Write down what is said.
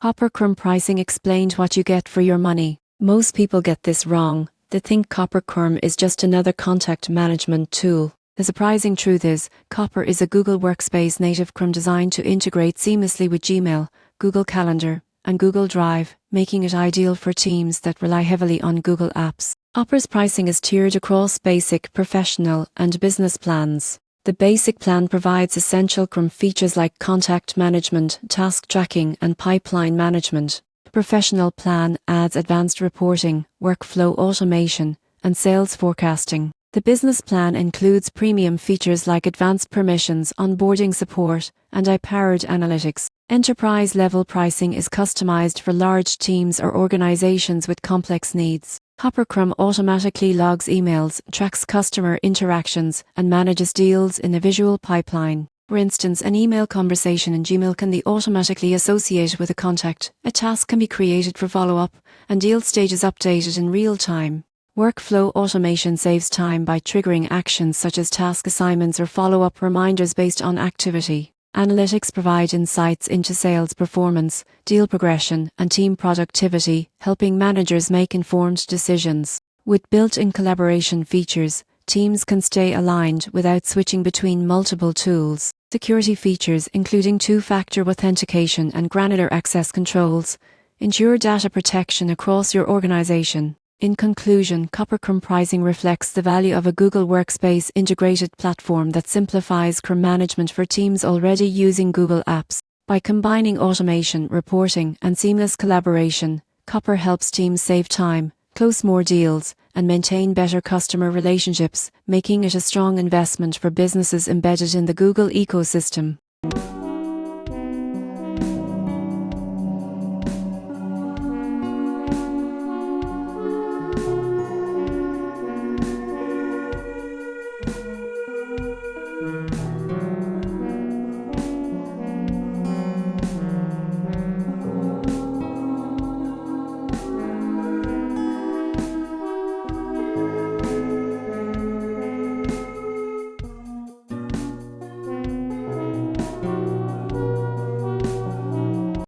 Copper pricing explained what you get for your money. Most people get this wrong. They think Copper is just another contact management tool. The surprising truth is, Copper is a Google Workspace native CRM designed to integrate seamlessly with Gmail, Google Calendar, and Google Drive, making it ideal for teams that rely heavily on Google Apps. Copper's pricing is tiered across basic, professional, and business plans. The basic plan provides essential CRM features like contact management, task tracking, and pipeline management. The professional plan adds advanced reporting, workflow automation, and sales forecasting. The business plan includes premium features like advanced permissions, onboarding support, and AI-powered analytics. Enterprise-level pricing is customized for large teams or organizations with complex needs. Copper automatically logs emails, tracks customer interactions, and manages deals in a visual pipeline. For instance, an email conversation in Gmail can be automatically associated with a contact. A task can be created for follow-up, and deal status updated in real time. Workflow automation saves time by triggering actions such as task assignments or follow-up reminders based on activity. Analytics provide insights into sales performance, deal progression, and team productivity, helping managers make informed decisions. With built-in collaboration features, teams can stay aligned without switching between multiple tools. Security features, including two-factor authentication and granular access controls, ensure data protection across your organization. In conclusion, Copper pricing reflects the value of a Google Workspace integrated platform that simplifies CRM management for teams already using Google Apps. By combining automation, reporting, and seamless collaboration, Copper helps teams save time, close more deals, and maintain better customer relationships, making it a strong investment for businesses embedded in the Google ecosystem.